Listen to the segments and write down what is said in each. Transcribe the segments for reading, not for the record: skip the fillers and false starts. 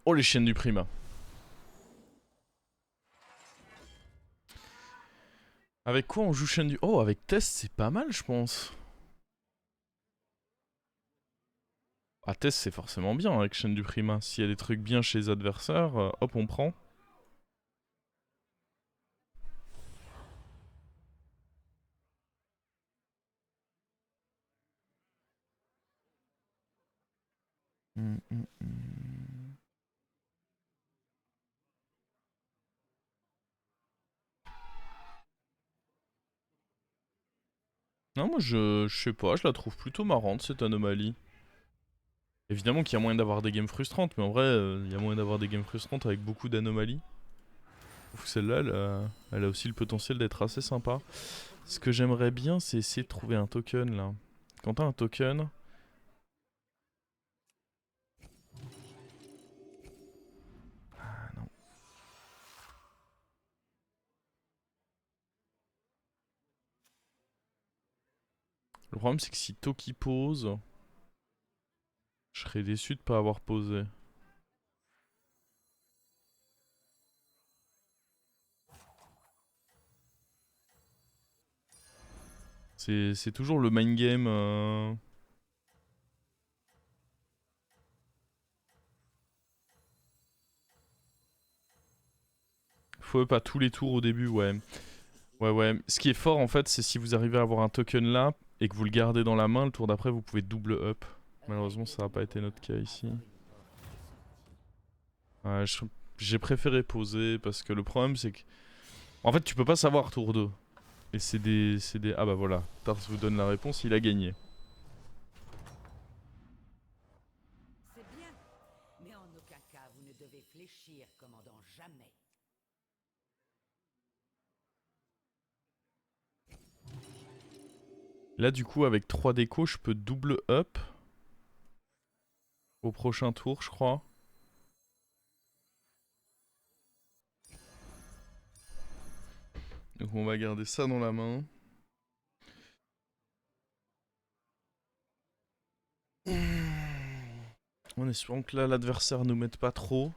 Oh les chaînes du Prima. Avec quoi on joue chaîne du... Oh avec test c'est pas mal je pense. Ah test c'est forcément bien avec chaîne du Prima. S'il y a des trucs bien chez les adversaires, hop on prend. Non moi je sais pas, je la trouve plutôt marrante cette anomalie. Évidemment qu'il y a moyen d'avoir des games frustrantes, mais en vrai il y a moyen d'avoir des games frustrantes avec beaucoup d'anomalies. Je trouve que celle-là elle a aussi le potentiel d'être assez sympa. Ce que j'aimerais bien c'est essayer de trouver un token là. Quand t'as un token... Ah non. Le problème c'est que si Toki pose, je serais déçu de pas avoir posé. C'est toujours le mind game. Faut pas tous les tours au début, ouais. Ouais. Ce qui est fort en fait, c'est si vous arrivez à avoir un token là et que vous le gardez dans la main, le tour d'après vous pouvez double up. Malheureusement, ça n'a pas été notre cas ici. Ouais, j'ai préféré poser parce que le problème c'est que... En fait, tu peux pas savoir tour 2. Et c'est des... Ah bah voilà, Tars vous donne la réponse, il a gagné. C'est bien, mais en aucun cas vous ne devez fléchir, commandant, jamais. Là du coup, avec 3 décos, je peux double up au prochain tour, je crois. Donc on va garder ça dans la main. En espérant que là l'adversaire nous mette pas trop.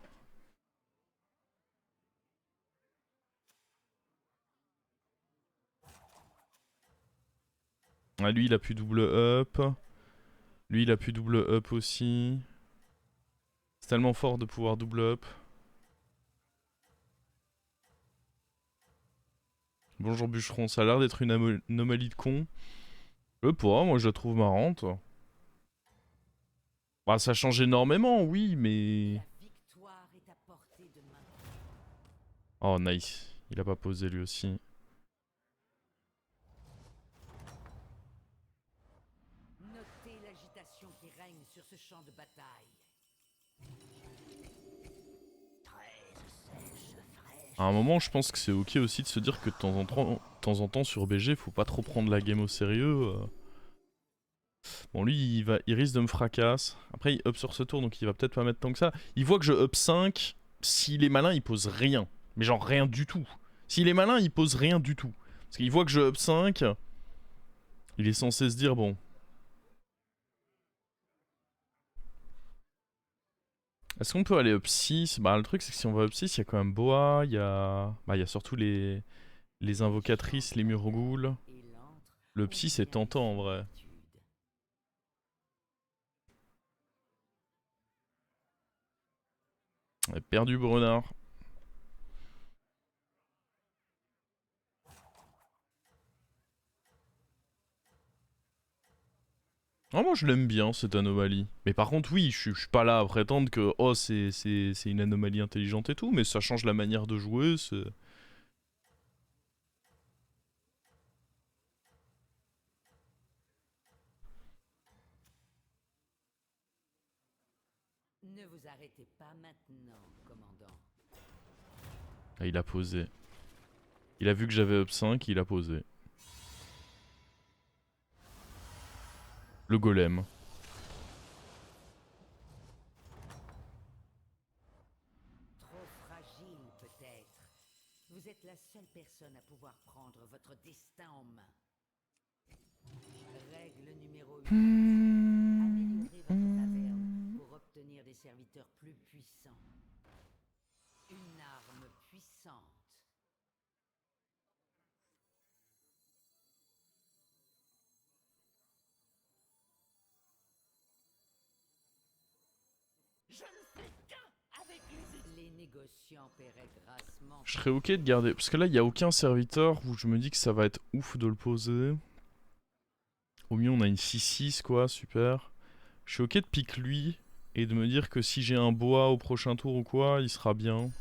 Ah lui il a pu double up. Lui il a pu double up aussi. C'est tellement fort de pouvoir double up. Bonjour bûcheron, ça a l'air d'être une anomalie de con. Je sais pas, moi je la trouve marrante. Bah ça change énormément, oui, mais... La victoire est à portée de main. Oh nice, il a pas posé lui aussi. Notez l'agitation qui règne sur ce champ de bataille. 13 sèches À un moment, je pense que c'est ok aussi de se dire que de temps en temps sur BG, faut pas trop prendre la game au sérieux. Bon, lui, il risque de me fracasser. Après, il up sur ce tour, donc il va peut-être pas mettre tant que ça. Il voit que je up 5. S'il est malin, il pose rien. Mais genre rien du tout. S'il est malin, il pose rien du tout. Parce qu'il voit que je up 5. Il est censé se dire, bon. Est-ce qu'on peut aller up 6? Bah, le truc, c'est que si on va up 6, il y a quand même Boa. Il y a. Bah, il y a surtout les invocatrices, les Murghouls. et l'antre Le ont psy, c'est bien tentant en vrai. l'habitude. On a perdu Brunard. Ah, moi je l'aime bien cette anomalie. Mais par contre, oui, je suis pas là à prétendre que oh, c'est une anomalie intelligente et tout, mais ça change la manière de jouer. Ne vous arrêtez pas maintenant, commandant. Ah, il a posé. Il a vu que j'avais up 5, il a posé. Le golem. Trop fragile, peut-être. Vous êtes la seule personne à pouvoir prendre votre destin en main. Règle numéro 8. Améliorez votre taverne pour obtenir des serviteurs plus puissants. Une arme puissante. Je ne fais qu'un avec les négociants paieraient grassement. Je serais ok de garder. Parce que là, il n'y a aucun serviteur où je me dis que ça va être ouf de le poser. Au mieux, on a une 6-6, quoi, super. Je suis ok de pique lui et de me dire que si j'ai un bois au prochain tour ou quoi, il sera bien.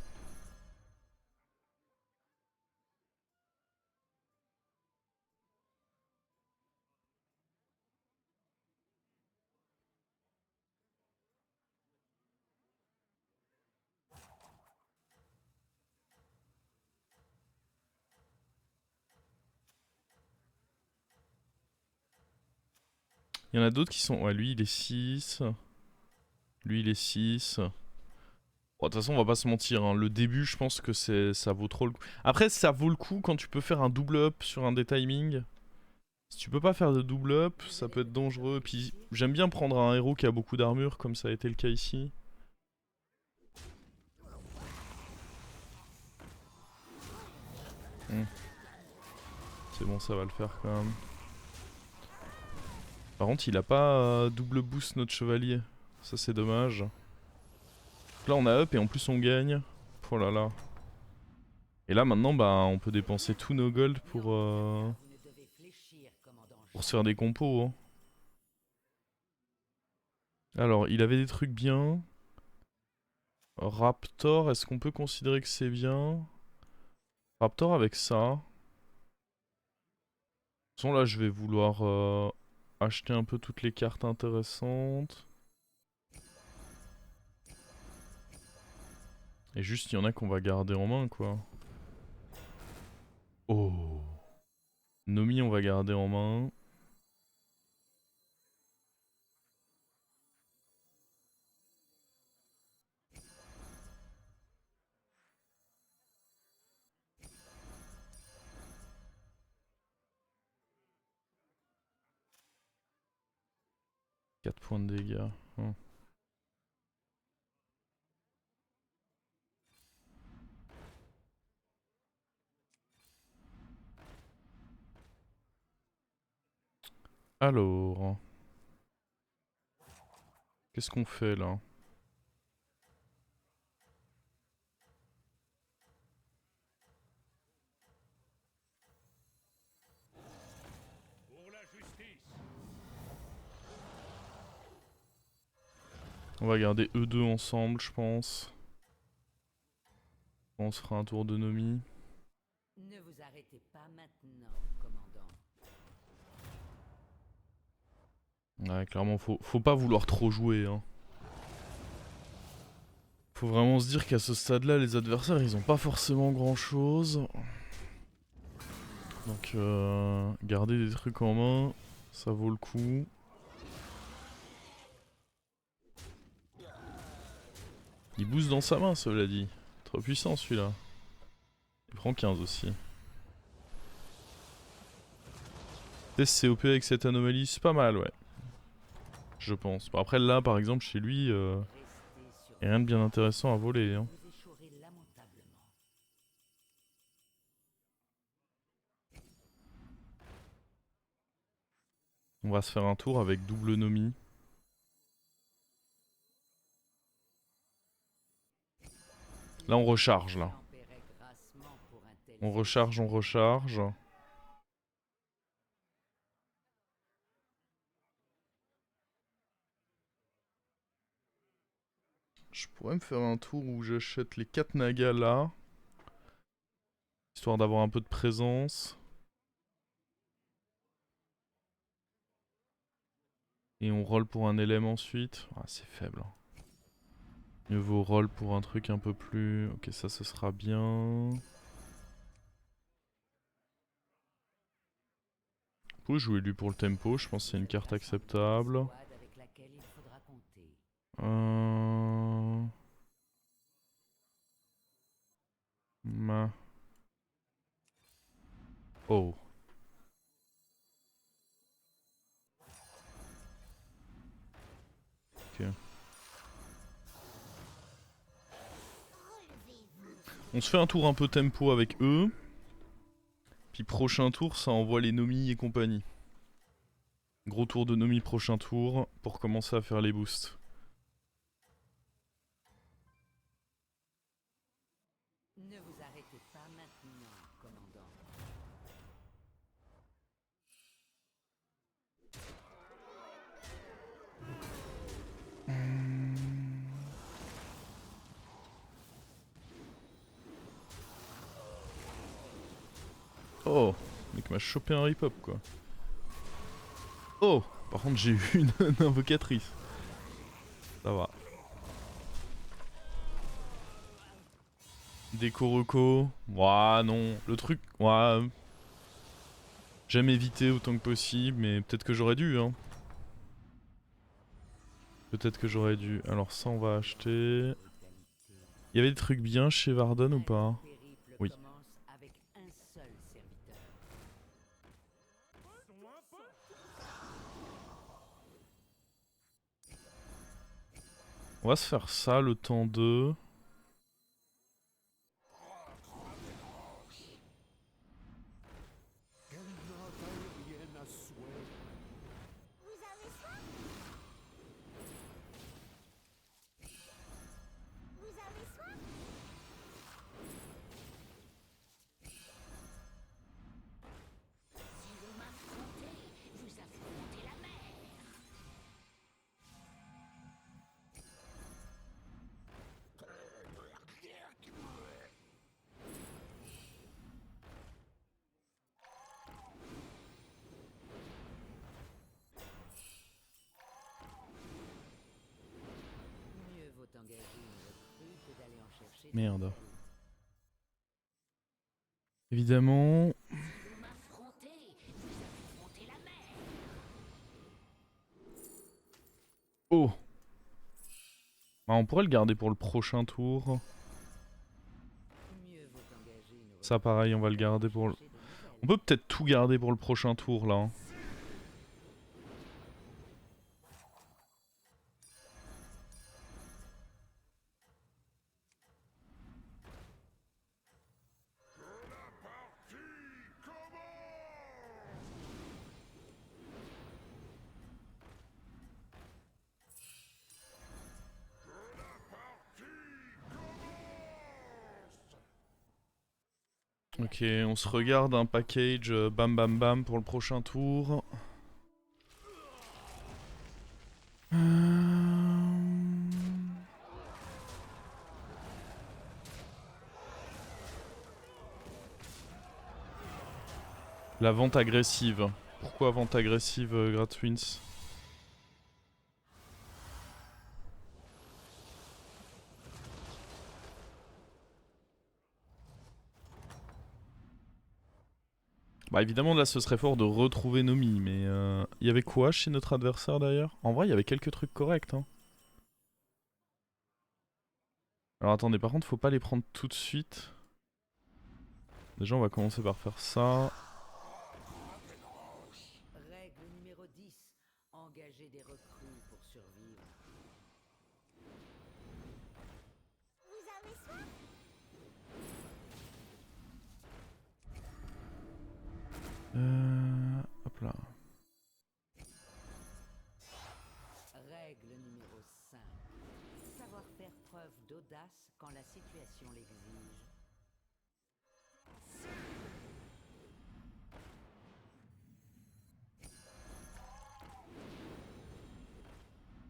Il y en a d'autres qui sont... Ouais, lui, il est 6. Lui, il est 6. Bon, de toute façon, on va pas se mentir, hein. Le début, je pense que ça vaut trop le coup. Après, ça vaut le coup quand tu peux faire un double up sur un des timings. Si tu peux pas faire de double up, ça peut être dangereux. Puis j'aime bien prendre un héros qui a beaucoup d'armure, comme ça a été le cas ici. C'est bon, ça va le faire quand même. Par contre, il a pas double boost notre chevalier. Ça, c'est dommage. Là, on a up et en plus, on gagne. Oh là là. Et là, maintenant, bah, on peut dépenser tous nos gold pour se faire des compos. Hein. Alors, il avait des trucs bien. Raptor, est-ce qu'on peut considérer que c'est bien? Raptor avec ça. De toute façon, là, je vais vouloir acheter un peu toutes les cartes intéressantes. Et juste, il y en a qu'on va garder en main, quoi. Oh. Nomi, on va garder en main. « 4 points de dégâts. Hein. Alors... Qu'est-ce qu'on fait, là? On va garder eux deux ensemble, je pense. On se fera un tour de Nomi. Ne vous arrêtez pas maintenant, commandant. Ouais, clairement, faut pas vouloir trop jouer. Hein. Faut vraiment se dire qu'à ce stade-là, les adversaires, ils ont pas forcément grand-chose. Donc, garder des trucs en main, ça vaut le coup. Il booste dans sa main, cela dit. Trop puissant, celui-là. Il prend 15 aussi. Test COP avec cette anomalie, c'est pas mal, ouais. Je pense. Bon, après, là, par exemple, chez lui, y a rien de bien intéressant à voler. Hein. On va se faire un tour avec double Nomi. Là, on recharge, là. On recharge, on recharge. Je pourrais me faire un tour où j'achète les 4 nagas là. Histoire d'avoir un peu de présence. Et on roll pour un élément ensuite. Ah, c'est faible. Hein. Mieux vaut roll pour un truc un peu plus... Ok, ça, ce sera bien. Vous pouvez jouer lui pour le tempo, je pense que c'est une carte acceptable. Oh. Ok. On se fait un tour un peu tempo avec eux. Puis prochain tour, ça envoie les Nomi et compagnie. Gros tour de Nomi prochain tour pour commencer à faire les boosts. Ne vous arrêtez pas maintenant, commandant. Oh, le mec m'a chopé un rip-hop quoi. Oh, par contre j'ai eu une invocatrice. Ça va. Déco reco. Ouah non, le truc, ouah. J'aime éviter autant que possible, mais peut-être que j'aurais dû hein. Peut-être que j'aurais dû. Alors ça on va acheter. Il y avait des trucs bien chez Varden ou pas? Oui. Avec un seul serviteur. On va se faire ça le temps de... Mieux vaut engager une recrue que d'aller en chercher. Merde. Évidemment... Oh! Bah, on pourrait le garder pour le prochain tour. Ça pareil, on va le garder pour le... On peut peut-être tout garder pour le prochain tour là. Hein. Ok, on se regarde un package bam bam bam pour le prochain tour. La vente agressive. Pourquoi vente agressive, Gratwins? Bah évidemment là ce serait fort de retrouver Nomi, mais il y avait quoi chez notre adversaire d'ailleurs? En vrai il y avait quelques trucs corrects hein. Alors attendez, par contre faut pas les prendre tout de suite. Déjà on va commencer par faire ça. Règle numéro 10. Engagez des recrues pour survivre. Vous avez soif? Hop là. Règle numéro 5. Savoir faire preuve d'audace quand la situation l'exige.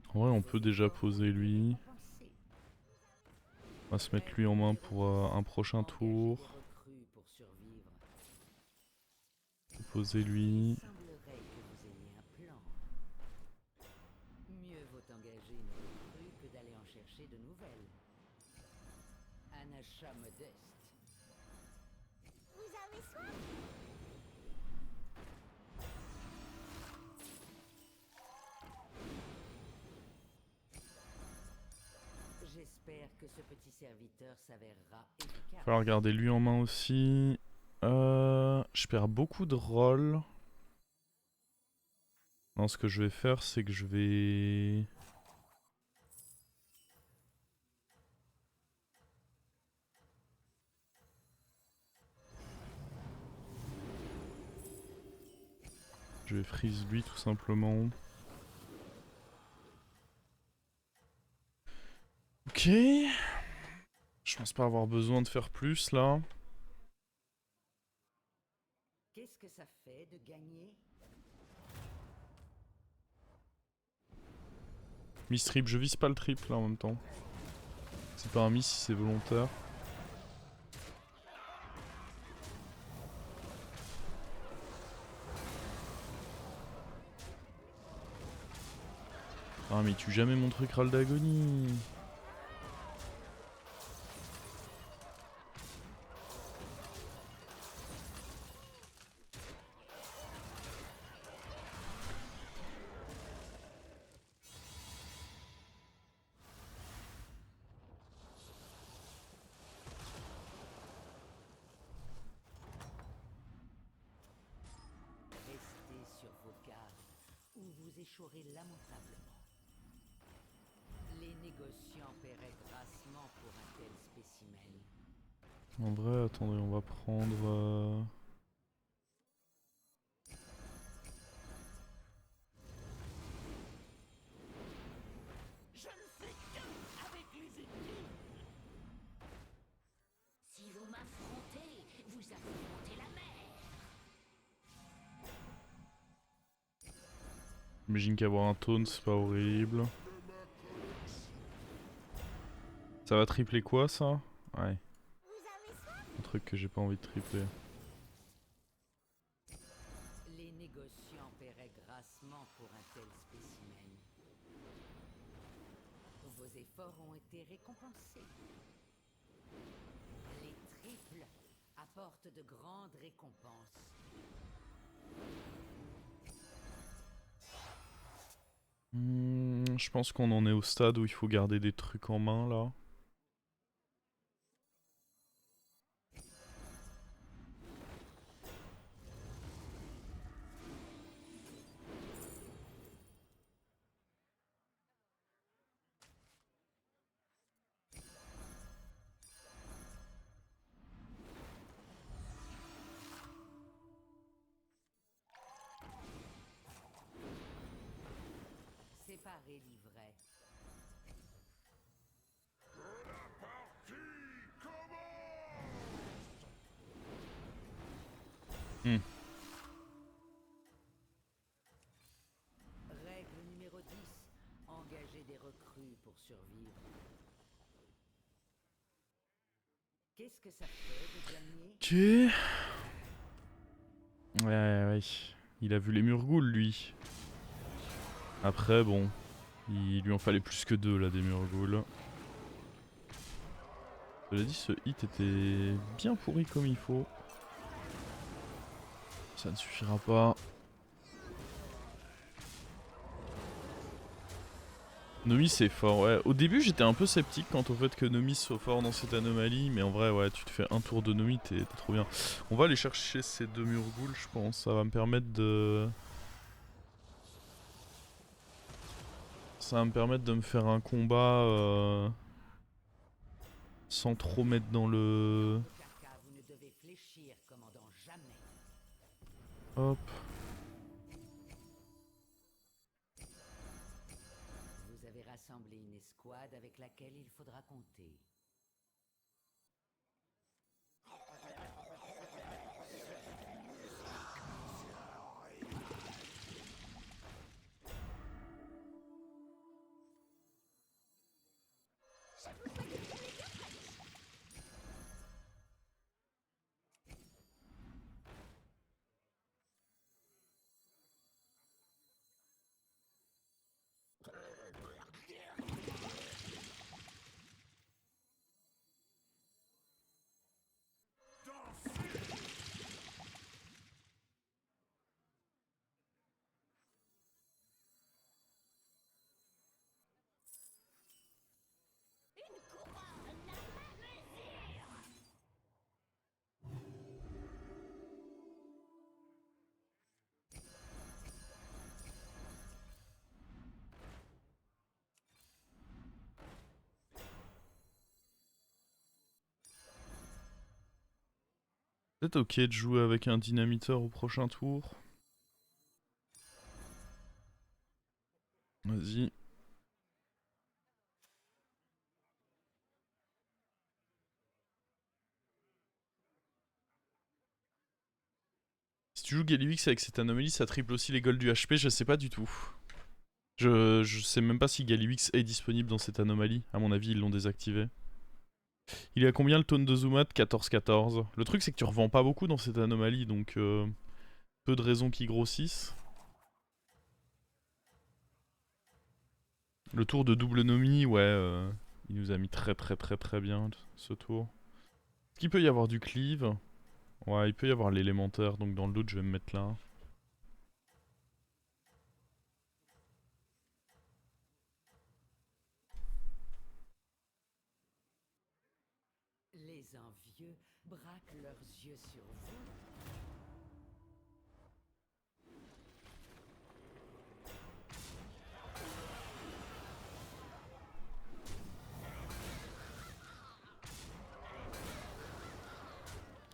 En vrai on peut déjà poser lui. On va se mettre lui en main pour un prochain tour. Poser lui. Mieux vaut engager une recrue que d'aller en chercher de nouvelles. Un achat modeste. Vous avez soif? J'espère que ce petit serviteur s'avérera efficace. Il va falloir garder lui en main aussi. Je perds beaucoup de rôles. Non, ce que je vais faire, c'est que je vais... Je vais freeze lui tout simplement. Ok. Je pense pas avoir besoin de faire plus là. Qu'est-ce que ça fait de gagner? Miss trip, je vise pas le triple là en même temps. C'est pas un miss si c'est volontaire. Ah mais il tue jamais mon truc râle d'agonie. Restez sur vos gardes ou vous échouerez lamentablement. Les négociants paieraient grassement pour un tel spécimen. En vrai, attendez, on va prendre... Je ne fais qu'un avec les ennemis. Si vous m'affrontez, vous affrontez la mer. J'imagine qu'avoir un taunt c'est pas horrible. Ça va tripler quoi ça? Ouais. Un truc que j'ai pas envie de tripler. Les négociants paieraient grassement pour un tel spécimen. Vos efforts ont été récompensés. Les triples apportent de grandes récompenses. Je pense qu'on en est au stade où il faut garder des trucs en main là. Séparez l'ivraie. Hmm. Règle numéro 10. Engagez des recrues pour survivre. Qu'est-ce que ça fait de gagner? Ok. Ouais. Il a vu les Murgouls lui. Après bon. Il lui en fallait plus que deux là des Murgouls. Cela dit, ce hit était bien pourri comme il faut. Ça ne suffira pas. Nomi c'est fort, ouais. Au début j'étais un peu sceptique quant au fait que Nomi soit fort dans cette anomalie, mais en vrai ouais, tu te fais un tour de Nomi, t'es trop bien. On va aller chercher ces deux Murgouls, je pense, ça va me permettre de... Ça va me permettre de me faire un combat sans trop mettre dans le... Kaka, vous ne devez fléchir, commandant, jamais. Hop. Vous avez rassemblé une escouade avec laquelle il faudra compter. Peut-être ok de jouer avec un dynamiteur au prochain tour. Vas-y. Si tu joues Galivix avec cette anomalie, ça triple aussi les golds du HP, je sais pas du tout. Je sais même pas si Galivix est disponible dans cette anomalie. À mon avis, ils l'ont désactivé. Il est à combien le taunt de Zumat? 14-14. Le truc, c'est que tu revends pas beaucoup dans cette anomalie, donc peu de raisons qu'ils grossissent. Le tour de double Nomi, ouais, il nous a mis très bien ce tour. Est-ce qu'il peut y avoir du cleave? Ouais, il peut y avoir l'élémentaire, donc dans le doute, je vais me mettre là. Les envieux braquent leurs yeux sur vous.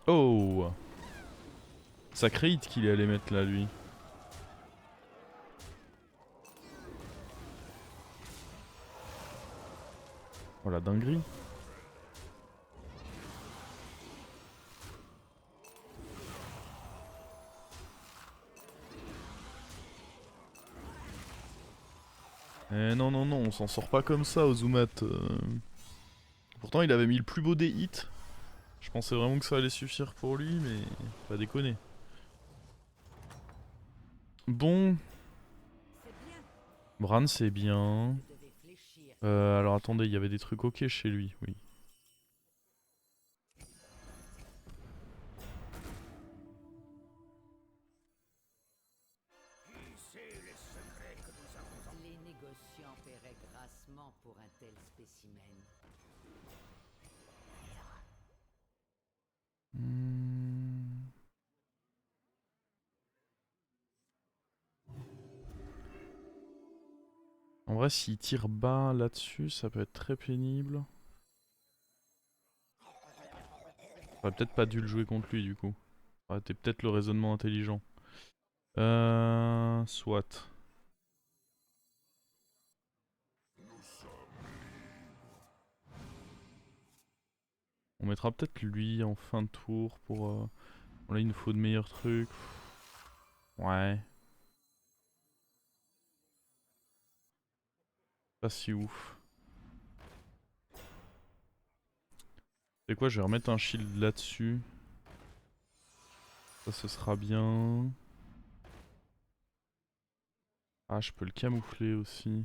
Oh! Sacré hit qu'il est allé mettre là, lui. Oh la dinguerie. Eh non, non, non, on s'en sort pas comme ça, Ozumat. Pourtant, il avait mis le plus beau des hits. Je pensais vraiment que ça allait suffire pour lui, mais pas déconner. Bon, C'est bien. Bran, c'est bien. Vous devez fléchir. Alors attendez, il y avait des trucs ok chez lui, oui. Les négociants paieraient grassement pour un tel spécimen. Hmm. En vrai, s'il tire bas là-dessus, ça peut être très pénible. J'aurais peut-être pas dû le jouer contre lui du coup. Ça aurait été peut-être le raisonnement intelligent. Soit. On mettra peut-être lui en fin de tour pour... Bon, là, il nous faut de meilleurs trucs. Ouais. Pas si ouf. C'est quoi, je vais remettre un shield là-dessus. Ça, ce sera bien. Ah, je peux le camoufler aussi.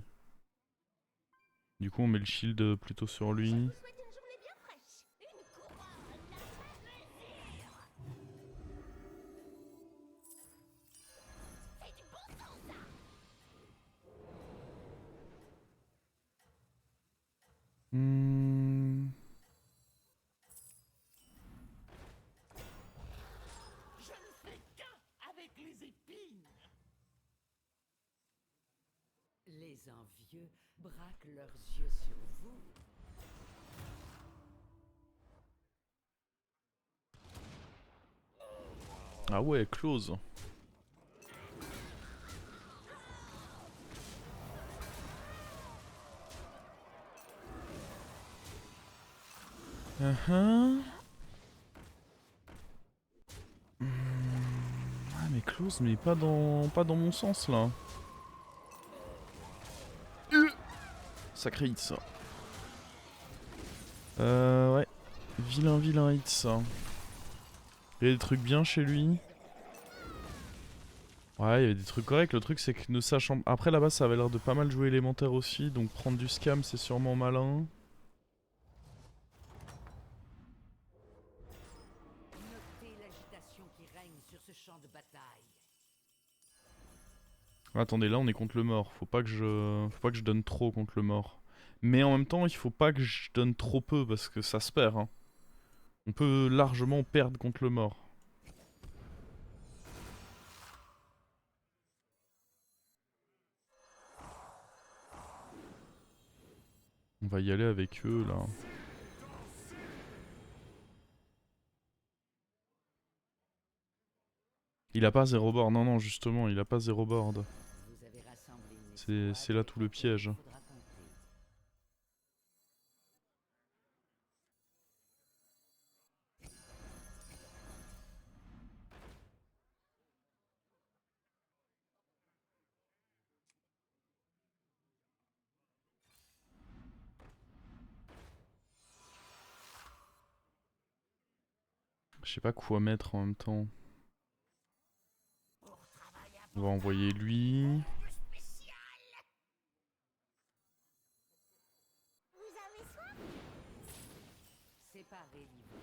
Du coup, on met le shield plutôt sur lui. Hmm. Les envieux braquent leurs yeux sur vous. Ah ouais, close. Ah mais close, mais pas dans mon sens là. Sacré hit ça. Ouais. Vilain hit ça. Il y a des trucs bien chez lui. Ouais, il y avait des trucs corrects. Le truc, c'est que ne sachant. Après, là-bas, ça avait l'air de pas mal jouer élémentaire aussi. Donc, prendre du scam, c'est sûrement malin. Notez l'agitation qui règne sur ce champ de bataille. Attendez, là, on est contre le mort. Faut pas que je donne trop contre le mort. Mais en même temps, il faut pas que je donne trop peu parce que ça se perd. Hein. On peut largement perdre contre le mort. On va y aller avec eux là. Il a pas zéro board. Non, non, justement, il a pas zéro board. Vous avez rassemblé une C'est là tout le piège. Je sais pas quoi mettre en même temps. On va envoyer lui. Séparer l'ivraie.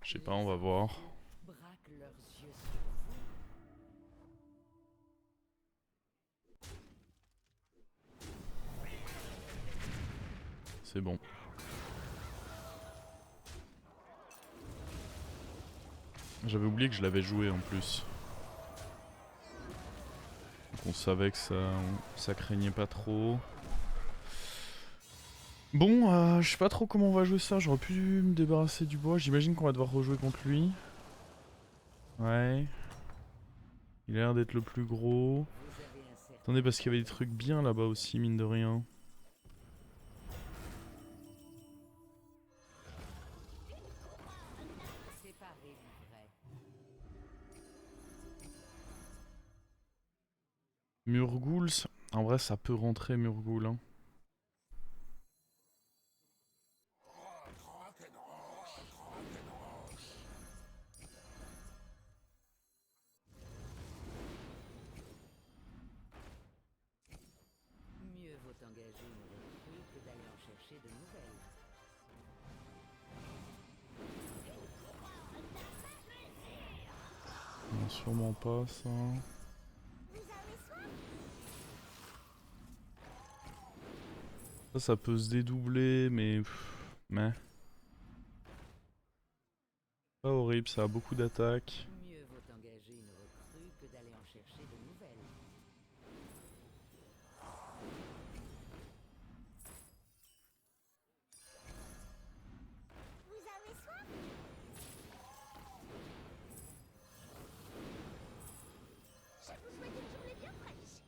Je sais pas, on va voir. Braquent leurs yeux sur vous. C'est bon. J'avais oublié que je l'avais joué en plus. Donc on savait que ça craignait pas trop. Bon, je sais pas trop comment on va jouer ça. J'aurais pu me débarrasser du bois. J'imagine qu'on va devoir rejouer contre lui. Ouais. Il a l'air d'être le plus gros. Attendez, parce qu'il y avait des trucs bien là-bas aussi, mine de rien. Séparer l'ivraie. Murghouls, en vrai ça peut rentrer Murghoul. Hein. Mieux vaut engager une recrue que d'aller en chercher de nouvelles. Non, sûrement pas ça. Ça peut se dédoubler, mais... mais... Pas horrible, ça a beaucoup d'attaques. Mieux vaut engager une recrue que d'aller en chercher de nouvelles. Vous avez soif? Je vous souhaite une journée bien fraîche.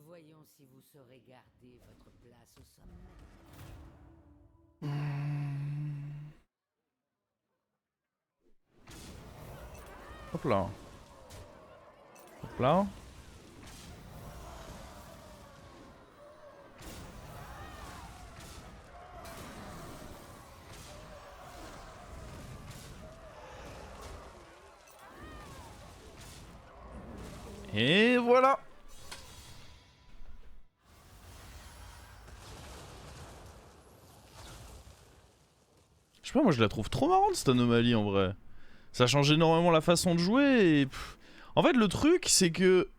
Voyons si vous saurez garder votre place au sommet. Hop là. Hop là. Et voilà. Je sais pas, moi je la trouve trop marrante cette anomalie en vrai. Ça change énormément la façon de jouer et... En fait le truc c'est que...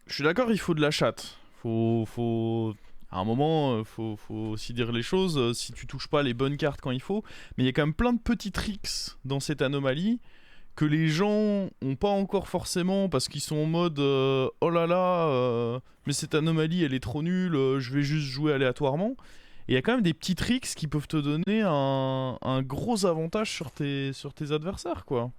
Je suis d'accord, il faut de la chatte. À un moment, faut aussi dire les choses, si tu touches pas les bonnes cartes quand il faut. Mais il y a quand même plein de petits tricks dans cette anomalie que les gens ont pas encore forcément parce qu'ils sont en mode oh là là, mais cette anomalie elle est trop nulle, je vais juste jouer aléatoirement. Et il y a quand même des petits tricks qui peuvent te donner un gros avantage sur tes adversaires quoi.